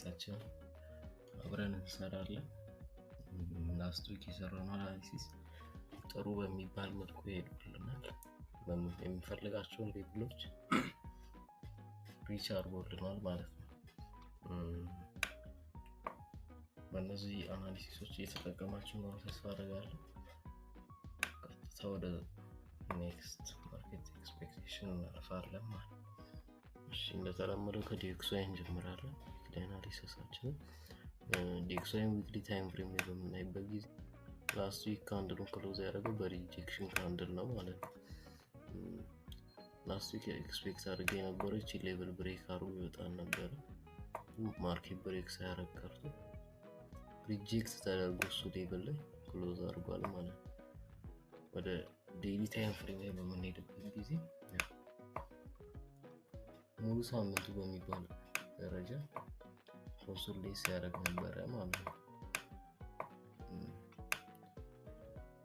አናሊሲሳችን አብረን እንሰራለን። ላስት ዊክ የሰራነው አናሊሲስ ጥሩ በሚባል መልኩ ሄዶልናል። የምንፈልጋቸውን ሌቭሎች ሪች አድርጎልናል ማለት ነው። በእነዚህ አናሊሲሶች እየተጠቀማችሁ ነው ተስፋ አደርጋለሁ። ቀጥታ ወደ ኔክስት ማርኬት ኤክስፔክቴሽን እናልፋለን ማለት ነው። እሺ እንደተለመደው ከዲኤክስዋይ እንጀምራለን። አናሊሲሳችን ዲኤክስዋይ ዊክሊ ታይም ፍሬም ላይ በምናይበት ጊዜ ላስት ዊክ ካንድሉን ክሎዝ ያደረገው በሪጀክሽን ካንድል ነው ማለት ነው። ላስት ዊክ ኤክስፔክት አድርጌ የነበረው እቺ ሌቭል ብሬክ አድርጎ ይወጣል ነበር። ማርኬት ብሬክ ሳያደርግ ቀርቶ ሪጀክት ተደርጎ እሱ ሌቭል ላይ ክሎዝ አድርጓል ማለት ነው። ወደ ዴይሊ ታይም ፍሬም ላይ በምንሄድበት ጊዜ ሙሉ ሳምንቱ በሚባል ደረጃ ኮንሶሊዴት ሲያደርግ ነበር ማለት ነው።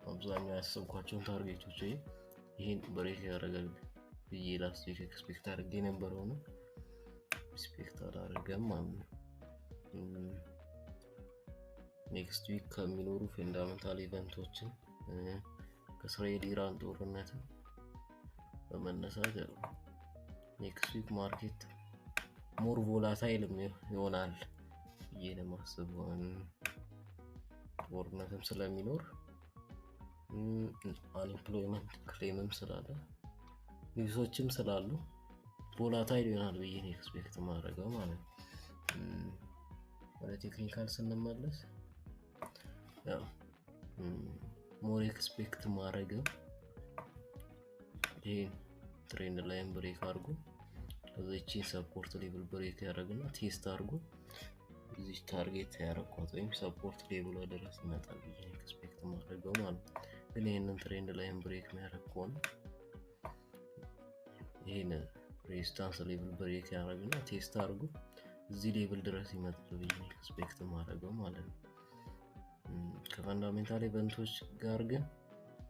አብዛኛው ያሰብኳቸውን ታርጌቶች ይሄን ብሬክ ያደርጋል ብዬ ላስት ዊክ ኤክስፔክት አድርጌ ነበረው ነው ኤክስፔክት አላደረገም ማለት ነው። ኔክስት ዊክ ከሚኖሩ ፈንዳሜንታል ኢቨንቶችን ከእስራኤል ኢራን ጦርነት በመነሳት ኔክስት ዊክ ማርኬት ሞር ቮላታይል ይሆናል ብዬ ነው የማስበው። ጦርነትም ስለሚኖር አንኤምፕሎይመንት ክሌምም ስላለ ኒውሶችም ስላሉ ቮላታይል ይሆናል ብዬ ነው ኤክስፔክት ማድረገው ማለት ነው። ወደ ቴክኒካል ስንመለስ ያው ሞር ኤክስፔክት ማድረገው ይሄ ትሬንድ ላይን ብሬክ አድርጎ ከዚህችን ሰፖርት ሌቭል ብሬክ ያደርግና ቴስት አድርጎ እዚህ ታርጌት ያደርጓት ወይም ሰፖርት ሌቭል ድረስ ይመጣል ብዬ ኤክስፔክት ማድረገው ማለት ነው። ግን ይሄንን ትሬንድ ላይን ብሬክ የሚያደርግ ከሆነ ይሄን ሬዚስታንስ ሌቭል ብሬክ ያደርግና ቴስት አድርጎ እዚህ ሌቭል ድረስ ይመጣል ብዬ ኤክስፔክት ማድረገው ማለት ነው። ከፈንዳሜንታል ኢቨንቶች ጋር ግን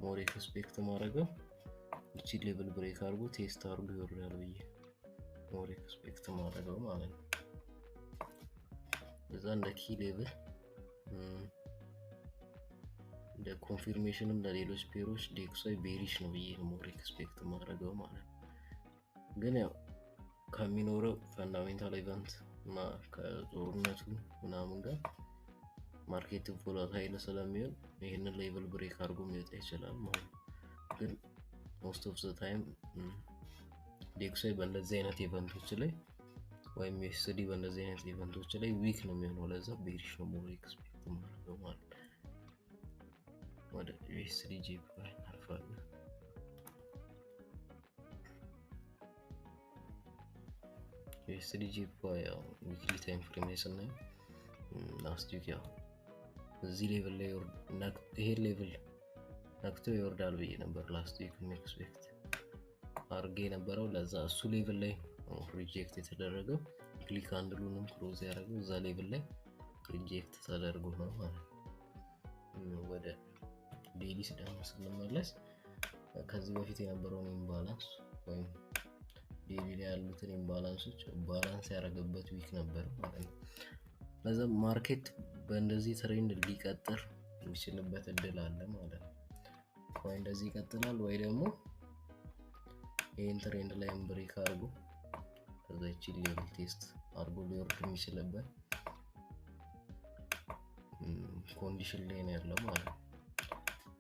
ሞር ኤክስፔክት ማድረገው እቺ ሌቭል ብሬክ አድርጎ ቴስት አድርጎ ይወርዳል ብዬ ሞር ኤክስፔክት ማድረገው ማለት ነው። እዛ እንደ ኪ ሌቭል እንደ ኮንፊርሜሽንም ለሌሎች ፔሮች ዲኤክስዋይ ቤሪሽ ነው ብዬ ሞር ኤክስፔክት ማድረገው ማለት ነው። ግን ያው ከሚኖረው ፈንዳሜንታል ኢቨንት እና ከጦርነቱ ምናምን ጋር ማርኬት ቮላታይል ስለሚሆን ይሄንን ሌቭል ብሬክ አድርጎ ሊወጣ ይችላል ማለት ነው። ግን ሞስት ኦፍ ዘ ታይም ዲኤክስዋይ በእንደዚህ አይነት ኢቨንቶች ላይ ወይም ዩኤስዲ በእንደዚህ አይነት ኢቨንቶች ላይ ዊክ ነው የሚሆነው። ለዛ ቤሪሽ ነው ሞር ኤክስፔክት ማድረገው ማለት ነው። ወደ ዩኤስዲ ጂፒዋይ እናልፋለን። ዩኤስዲ ጂፒዋይ ዊክሊ ታይም ፍሬም ላይ ስናየው ላስት ዊክ ያው እዚህ ሌቭል ላይ ይሄ ሌቭል ነክቶ ይወርዳል ብዬ ነበር ላስት ዊክ ኤክስፔክት አድርጌ ነበረው። ለዛ እሱ ሌቭል ላይ ሪጀክት የተደረገው ክሊክ አንድሉንም ክሎዝ ያደረገው እዛ ሌቭል ላይ ሪጀክት ተደርጎ ነው ማለት ነው። ወደ ዴይሊ ደግሞ ስንመለስ ከዚህ በፊት የነበረውን ኢምባላንስ ወይም ዴይሊ ላይ ያሉትን ኢምባላንሶች ባላንስ ያደረገበት ዊክ ነበር ማለት ነው። ለዛ ማርኬት በእንደዚህ ትሬንድ ሊቀጥል የሚችልበት እድል አለ ማለት ነው። ወይ እንደዚህ ይቀጥላል ወይ ደግሞ ይሄን ትሬንድ ላይ ብሬክ አድርጎ ከዛች ሌቭል ቴስት አድርጎ ሊወርድ የሚችልበት ኮንዲሽን ላይ ነው ያለው ማለት ነው።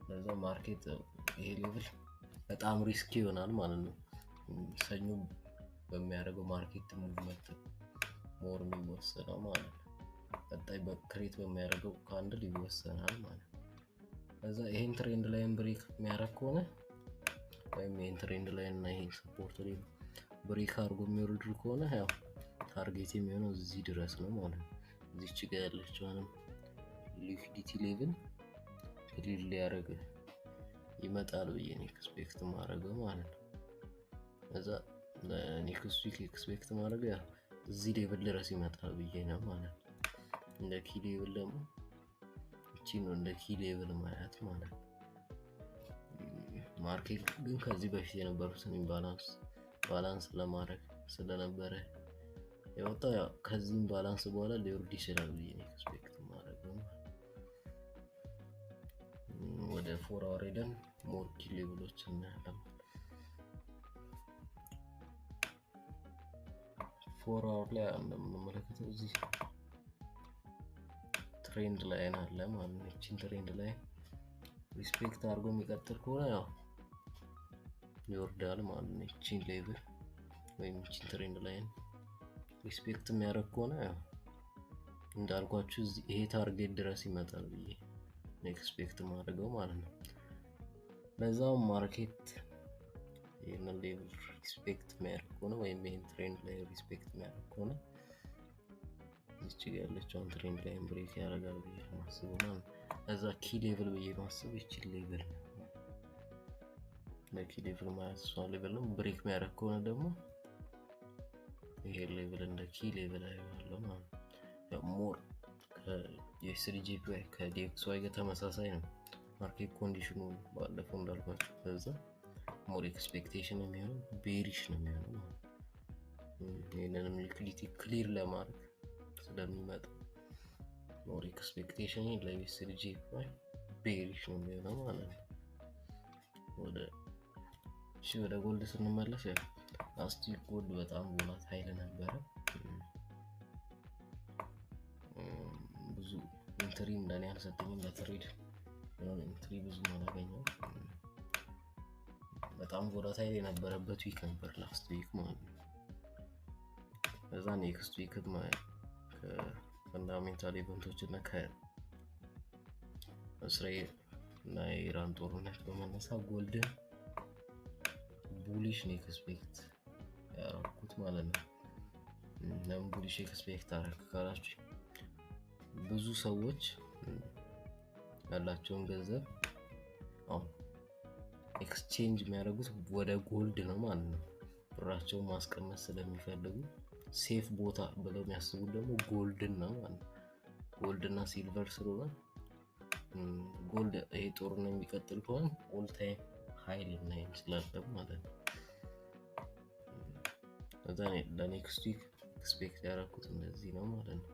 ለዛ ማርኬት ይሄ ሌቭል በጣም ሪስኪ ይሆናል ማለት ነው። ሰኞ በሚያደርገው ማርኬት ሙቭመንት ሞር የሚወሰነው ማለት ነው። ቀጣይ በክሬት በሚያደርገው ካንድል ይወሰናል ማለት ነው። ለዛ ይሄን ትሬንድ ላይን ብሬክ የሚያደርግ ከሆነ ወይም ይሄን ትሬንድ ላይን እና ይሄን ሰፖርት ሌቭል ብሬክ አድርጎ የሚወርድ ከሆነ ያው ታርጌት የሚሆነው እዚህ ድረስ ነው ማለት ነው። እዚች ጋር ያለችውን ሊኩዊዲቲ ሌቭል ክሊር ሊያደርግ ይመጣል ብዬ ኤክስፔክት ማድረገው ማለት ነው። ለዛ ኔክስት ዊክ ኤክስፔክት ማድረግ ያው እዚህ ሌቭል ድረስ ይመጣል ብዬ ነው ማለት ነው። እንደ ኪ ሌቭል ደግሞ እቺ ነው እንደ ኪ ሌቭል ማለት ማለት ነው። ማርኬት ግን ከዚህ በፊት የነበሩትን ባላንስ ለማድረግ ስለነበረ የወጣው ያው ከዚህም ባላንስ በኋላ ሊወርድ ይችላል ብዬ ነው ኤክስፔክት ማድረገው። ወደ 4 አወር ሄደን ሞር ኪ ሌቭሎች እናያለን። 4 አወር ላይ እንደምንመለከተው እዚህ ትሬንድ ላይ አለ ማለት ነው። እቺን ትሬንድ ላይ ሪስፔክት አድርጎ የሚቀጥል ከሆነ ያው ይወርዳል ማለት ነው። እቺን ሌቭል ወይም እቺን ትሬንድ ላይ ሪስፔክት የሚያደርግ ከሆነ ያው እንዳልኳችሁ ይሄ ታርጌት ድረስ ይመጣል ብዬ ኤክስፔክት ማድረገው ማለት ነው። ለዛው ማርኬት ይሄንን ሌቭል ሪስፔክት የሚያደርግ ከሆነ ወይም ይሄን ትሬንድ ላይ ሪስፔክት የሚያደርግ ከሆነ እዚህ ጋር ያለችውን ትሬንድ ላይ ብሬክ ያደርጋል ብዬ ማስበው ማለት ነው። ለዛ ኪ ሌቭል ብዬ ማስበው እቺ ሌቭል ለኪ ሌቭል ማለት እሷ ሌቭል ነው። ብሬክ የሚያደርግ ከሆነ ደግሞ ይሄ ሌቭል እንደ ኪ ሌቭል አይዋለው ማለት ነው። ያው ሞር የኤስዲጂፒዋይ ከዲኤክስዋይ ጋር ተመሳሳይ ነው ማርኬት ኮንዲሽኑ ባለፈው እንዳልኳችሁ። ለዛ ሞር ኤክስፔክቴሽን የሚሆነው ቤሪሽ ነው የሚሆነው። ይሄንንም ሊኩዊዲቲ ክሊር ለማድረግ ስለሚመጣ ሞር ኤክስፔክቴሽን ለኤስዲጂፒዋይ ቤሪሽ ነው የሚሆነው ማለት ነው። ወደ ጎልድ ስንመለስ ያው ላስት ዊክ ጎልድ በጣም ቮላታይል ነበረ። ብዙ ኢንትሪ እንደኔ አልሰጠኝም ለትሬድ ኢንትሪ ብዙ አላገኘሁም። በጣም ቮላታይል የነበረበት ዊክ ነበር ላስት ዊክ ማለት ነው። ለዛ ኔክስት ዊክ ከፈንዳሜንታል ኢቨንቶች እና ከእስራኤል እና የኢራን ጦርነት በመነሳት ጎልድን ቡሊሽ ነው ኤክስፔክት ያደረኩት ማለት ነው። ለምን ቡሊሽ ኤክስፔክት አደረክ ካላችሁ ብዙ ሰዎች ያላቸውን ገንዘብ አሁን ኤክስቼንጅ የሚያደርጉት ወደ ጎልድ ነው ማለት ነው። ብራቸውን ማስቀመጥ ስለሚፈልጉ ሴፍ ቦታ ብለው የሚያስቡት ደግሞ ጎልድን ነው ማለት ነው። ጎልድ እና ሲልቨር ስለሆነ ጎልድ ይሄ ጦርነት የሚቀጥል ከሆነ ኦል ታይም ሃይ ልናይ እንችላለን ማለት ነው። ለዛ ለኔክስት ዊክ ኤክስፔክት ያደረኩት እንደዚህ ነው ማለት ነው።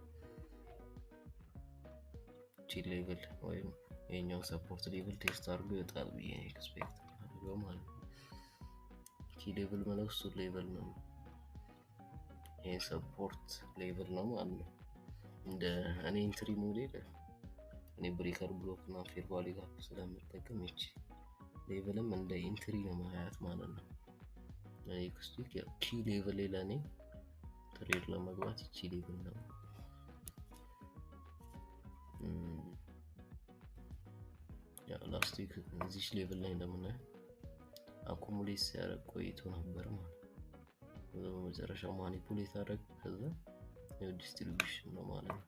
ቺ ሌቭል ወይም የኛው ሰፖርት ሌቭል ቴስት አድርጎ ይወጣል ብዬ ኤክስፔክት አድርገው ማለት ነው። ቺ ሌቭል ማለት እሱ ሌቭል ነው፣ ይሄ ሰፖርት ሌቭል ነው ማለት ነው። እንደ እኔ ኢንትሪ ሞዴል እኔ ብሬከር ብሎክ እና ፌር ቫልዩ ጋፕ ስለምጠቀም እቺ ሌቭልም እንደ ኢንትሪ ነው ማያት ማለት ነው። ኔክስት ዊክ ኪ ሌቭል ላይ ለኔ ትሬድ ለመግባት እቺ ሌቭል ነው። ያው ላስት ዊክ እዚህ ሌቭል ላይ እንደምናየው አኩሙሌት ሲያደርግ ቆይቶ ነበር ማለት ነው። በመጨረሻው ማኒፑሌት አደረግ ከዛ ዲስትሪቢዩሽን ነው ማለት ነው።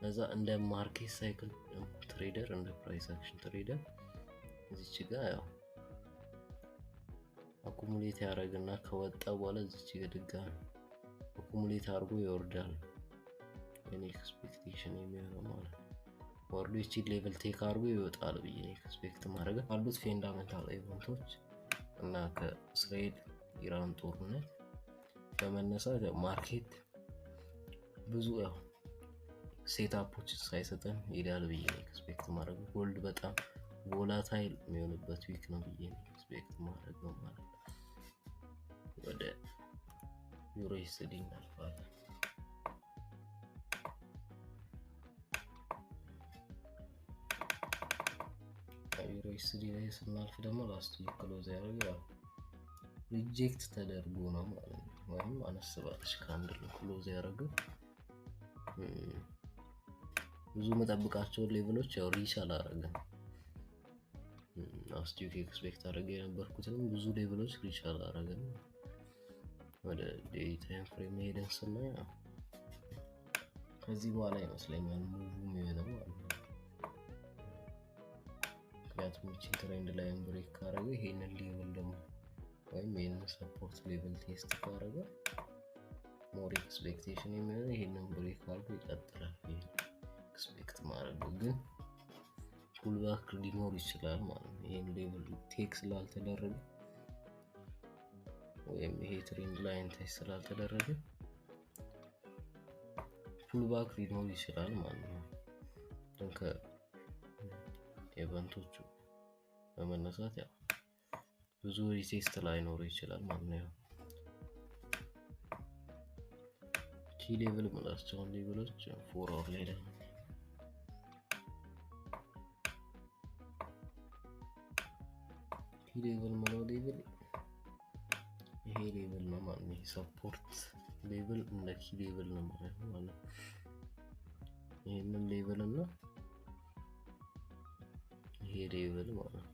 ለዛ እንደ ማርኬት ሳይክል ትሬደር እንደ ፕራይስ አክሽን ትሬደር እዚች ጋር ያው አኩሙሌት ያደርግና ከወጣ በኋላ እዚች ጋር ድጋሚ አኩሙሌት አድርጎ ይወርዳል። የኔ ኤክስፔክቴሽን የሚሆነው ማለት ነው ወርዶ እቺ ሌቭል ቴክ አድርጎ ይወጣል ብዬ ኤክስፔክት ማድረግ አሉት ፌንዳሜንታል ኢቨንቶች እና ከእስራኤል ኢራን ጦርነት በመነሳት ማርኬት ብዙ ያው ሴትአፖች ሳይሰጠን ይላል ብዬ ኤክስፔክት ማድረግ ጎልድ በጣም ቮላታይል የሚሆንበት ዊክ ነው ብዬ ኤክስፔክት ማድረግ ነው ማለት ነው። ወደ ዩሮ ዩኤስዲ እናልፋለን። ዩሮ ዩኤስዲ ላይ ስናልፍ ደግሞ ላስት ዊክ ክሎዝ ያደረገው ሪጀክት ተደርጎ ነው ማለት ነው። ወይም አነስ ባለች ካንድል ክሎዝ ያደረገው ብዙ መጠብቃቸው ሌቭሎች ያው ሪች አላደረገም። ላስት ዊክ ኤክስፔክት አድርጌ የነበርኩትም ብዙ ሌቭሎች ሪች አላደረገም። ወደ ዴይ ታይም ፍሬም ሄደን ስናይ ከዚህ በኋላ ይመስለኛል ሙቭ የሚሆነው ማለት ነው። ምክንያቱም ይህችን ትሬንድ ላይ ብሬክ ካደረገ ይሄንን ሌቭል ደግሞ ወይም ይሄንን ሰፖርት ሌቭል ቴስት ካደረገ ሞር ኤክስፔክቴሽን የሚሆነው ይሄንን ብሬክ አድርጎ ይቀጥላል ኤክስፔክት ማድረግ ግን ፑልባክ ሊኖር ይችላል ማለት ነው። ይሄን ሌቭል ቴክ ስላልተደረገ ወይም ይሄ ትሬንድ ላይን ታች ስላልተደረገ ፑልባክ ሊኖር ይችላል ማለት ነው። ከኢቨንቶቹ በመነሳት ያው ብዙ ሪቴስት ላይኖር ይችላል ማለት ነው። ኪ ሌቭል ምላቸው ሌቭሎች 4 አወር ላይ ደግሞ ኪ ሌቭል ማለት ሌቭል ይሄ ሌቭል ነው ማለት ነው። ሰፖርት ሌቭል እንደ ኪ ሌቭል ነው ማለት ነው። ይሄንን ሌቭል እና ይሄ ሌቭል ማለት ነው።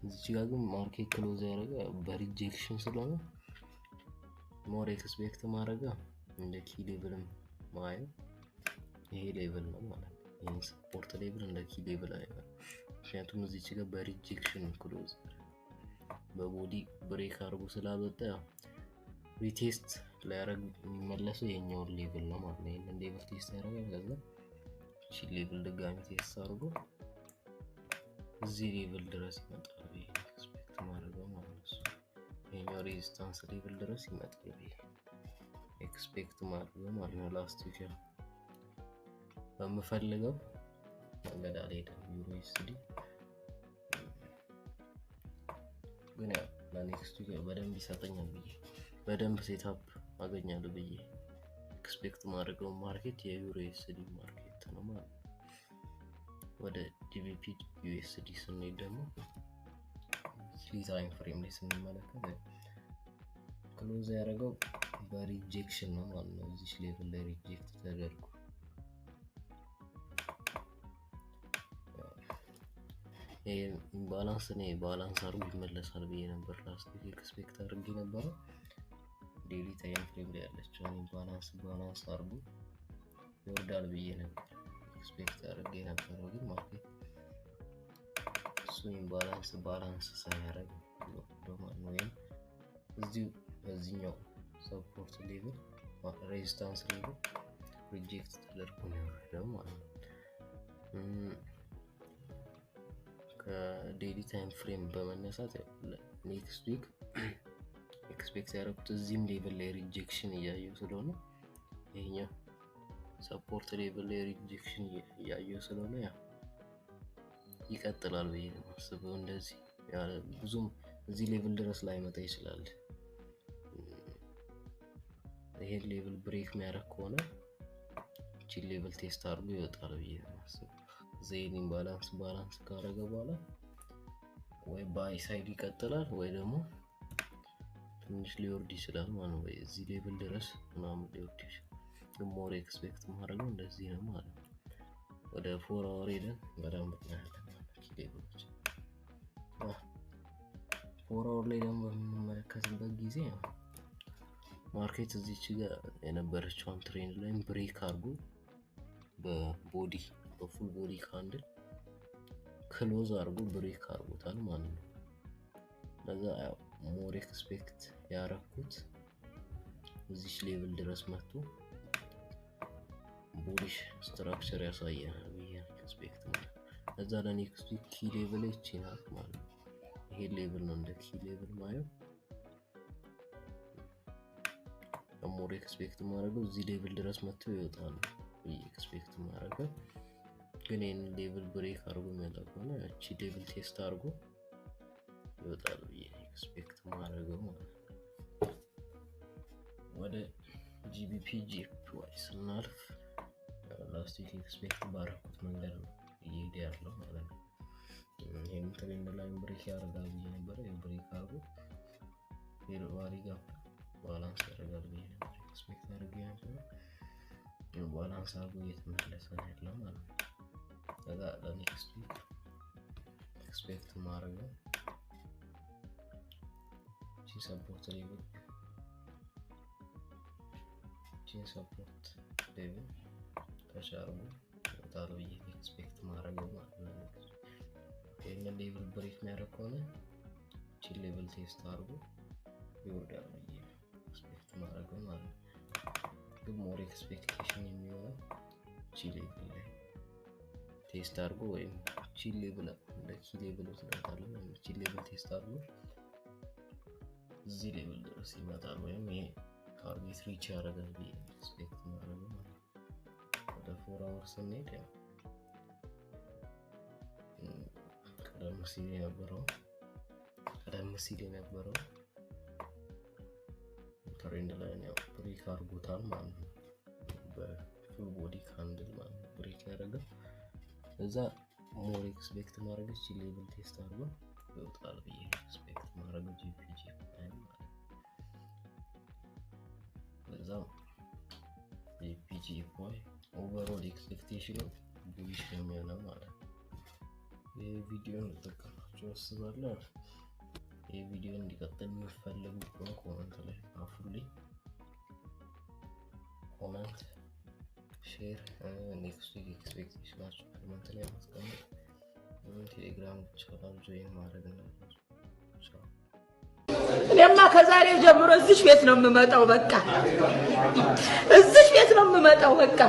እዚህ ጋር ግን ማርኬት ክሎዝ ያደረገ በሪጀክሽን ስለሆነ ሞር ኤክስፔክት ማድረግ እንደ ኪ ሌቭልም ማየው ይሄ ሌቭል ነው ማለት ነው። ይሄ ሰፖርት ሌቭል እንደ ኪ ሌቭል አይደለም። ምክንያቱም እዚህ ጋር በሪጀክሽን ክሎዝ በቦዲ ብሬክ አድርጎ ስላልወጣ ሪቴስት ሊያደርግ የሚመለሰው የኛውን ሌቭል ነው ማለት ነው። ይሄንን ሌቭል ቴስት ያደርጋል። ከዛ እቺ ሌቭል ድጋሚ ቴስት አድርጎ እዚህ ሌቭል ድረስ ይመጣል ብዬ ኤክስፔክት ማድረገው ማለት ነው። ይሄኛው ሬዚስታንስ ሌቭል ድረስ ይመጣል ብዬ ኤክስፔክት ማድረገው ማለት ነው። ላስት ዊክ በምፈልገው መንገድ አልሄደም ዩኤስዲ ግን ያው ለኔክስት ዊክ በደንብ ይሰጠኛል ብዬ በደንብ ሴትአፕ አገኛለሁ ብዬ ኤክስፔክት ማድረገው ማርኬት የዩኤስዲ ማርኬት ነው ማለት ነው። ወደ ጂቢፒ ዩኤስዲ ስንሄድ ደግሞ ታይም ፍሬም ላይ ስንመለከት ክሎዝ ያደረገው በሪጀክሽን ነው ማለት ነው። እዚህ ሌቭል ላይ ሪጀክት ተደርጎ ይሄ ኢምባላንስ ነው። ባላንስ አድርጎ ይመለሳል ብዬ ነበር ላስት ዊክ ኤክስፔክት አድርጌ ነበር። ዴሊ ታይም ፍሬም ላይ ያለችው ኢምባላንስ አድርጎ ይወርዳል ብዬ ነበር ኤክስፔክት አድርጌ ነበር። ግን ማርኬት እሱ ባላንስ ሳያደርግ ማለት ነው። እዚሁ በዚህኛው ሰፖርት ሌቭል ሬዚስታንስ ሌቭል ሪጀክት ተደርጎ ነው የወረደው ማለት ነው። ከዴሊ ታይም ፍሬም በመነሳት ኔክስት ዊክ ኤክስፔክት ያደረኩት እዚህም ሌቭል ላይ ሪጀክሽን እያየው ስለሆነ ይሄኛው ሰፖርት ሌቭል ላይ ሪጀክሽን እያየው ስለሆነ ያው ይቀጥላል ብዬ ነው የማስበው። እንደዚህ ያለ ብዙም እዚህ ሌቭል ድረስ ላይመጣ ይችላል። ይሄን ሌቭል ብሬክ የሚያደርግ ከሆነ እቺ ሌቭል ቴስት አድርጎ ይወጣል ብዬ ነው የማስበው። ዜኒን ባላንስ ካደረገ በኋላ ወይ ባይ ሳይድ ይቀጥላል ወይ ደግሞ ትንሽ ሊወርድ ይችላል ማለት ነው። ወይ እዚህ ሌቭል ድረስ ምናምን ሊወርድ ይችላል። ሞር ኤክስፔክት ማድረገው እንደዚህ ነው ማለት ነው። ወደ 4 አወር ሄደን በደንብ እናያለን ኪ ሌቭሎች። 4 አወር ላይ ደግሞ በምንመለከትበት ጊዜ ማርኬት እዚች ጋር የነበረችውን ትሬንድ ላይ ብሬክ አድርጎ በፉል ቦዲ ካንድል ክሎዝ አድርጎ ብሬክ አድርጎታል ማለት ነው። ለዛ ያው ሞር ኤክስፔክት ያደረኩት እዚች ሌቭል ድረስ መጥቶ ቡሊሽ ስትራክቸር ያሳየናል ብዬ ኤክስፔክት ማለት ነው። ለዛ ለኔክስት ዊክ ኪ ሌቭል ይችላል ማለት ነው። ይሄ ሌቭል ነው እንደ ኪ ሌቭል ማየው። ሞር ኤክስፔክት ማድረገው እዚህ ሌቭል ድረስ መጥቶ ይወጣል ብዬ ኤክስፔክት ማድረገው። ግን ይሄን ሌቭል ብሬክ አድርጎ የሚወጣ ከሆነ እቺ ሌቭል ቴስት አድርጎ ይወጣል ብዬ ኤክስፔክት ማድረገው ማለት ነው። ወደ ጂቢፒ ጂፒዋይ ስናልፍ ላስት ዊክ ኤክስፔክት ባደረኩት መንገድ ነው እየሄደ ያለው ማለት ነው። ይሄን ትሬንድ ላይ ብሬክ ያደርጋል ብዬ ነበር። ብሬክ አድርጎ ፌር ቫሊ ጋር ባላንስ ያደርጋል ብዬ ነበር ኤክስፔክት አድርጌ ነበር። ባላንስ አድርጎ እየተመለሰ ነው ያለው ማለት ነው። ከዛ ለኔክስት ዊክ ኤክስፔክት ማድረገው ሰፖርት ሌቭል ተሻርጎ ይወጣል ብዬ ኤክስፔክት ማድረገው ማለት ነው። ይሄንን ሌቭል ብሬክ የሚያደርግ ከሆነ እቺ ሌቭል ቴስት አድርጎ ይወርዳል ብዬ ኤክስፔክት ማድረገው ማለት ነው። ግን ሞር ኤክስፔክቴሽን የሚሆነው እቺ ሌቭል ላይ ቴስት አድርጎ ወይም እቺ ሌቭል እንደ ኪ ሌቭል ወስዳታለሁ እቺ ሌቭል ቴስት አድርጎ እዚህ ሌቭል ድረስ ይመጣል ወይም ይሄ ታርጌት ሪች ያደርጋል ብዬ ኤክስፔክት ማድረገው ማለት ነው። 4 hours ስንሄድ ያው ቀደም ሲል የነበረው ትሬንድ ላይ ነው ብሬክ አድርጎታል ማለት ነው። በፉል ቦዲ ካንድል ማለት ነው ብሬክ ያደረገው። እዛ ሞር ኤክስፔክት ማድረግ እቺ ሌቭል ቴስት አድርጎ ይወጣል ብዬ ኤክስፔክት ማድረግ ጂፒጂ ላይ ማለት ነው። እዛ ጂፒጂ ቦይ ኦቨርኦል ኤክስፔክቴሽኑ ቡሊሽ ነው የሚሆነው ማለት ነው። ይሄ ቪዲዮ ተጠቅማችሁ አስባለሁ። ይሄ ቪዲዮ እንዲቀጥል የምትፈልጉ ከሆነ ኮሜንት ላይ ጻፉልኝ። ኮሜንት ሼር ኔክስት ዊክ ኤክስፔክቴሽናችሁ ኮሜንት ላይ አስቀምጡ። ቴሌግራም ቻናል ጆይን ማድረግ እንዳትረሱ። እኔማ ከዛሬ ጀምሮ እዚህ ቤት ነው የምመጣው። በቃ እዚህ ቤት ነው የምመጣው። በቃ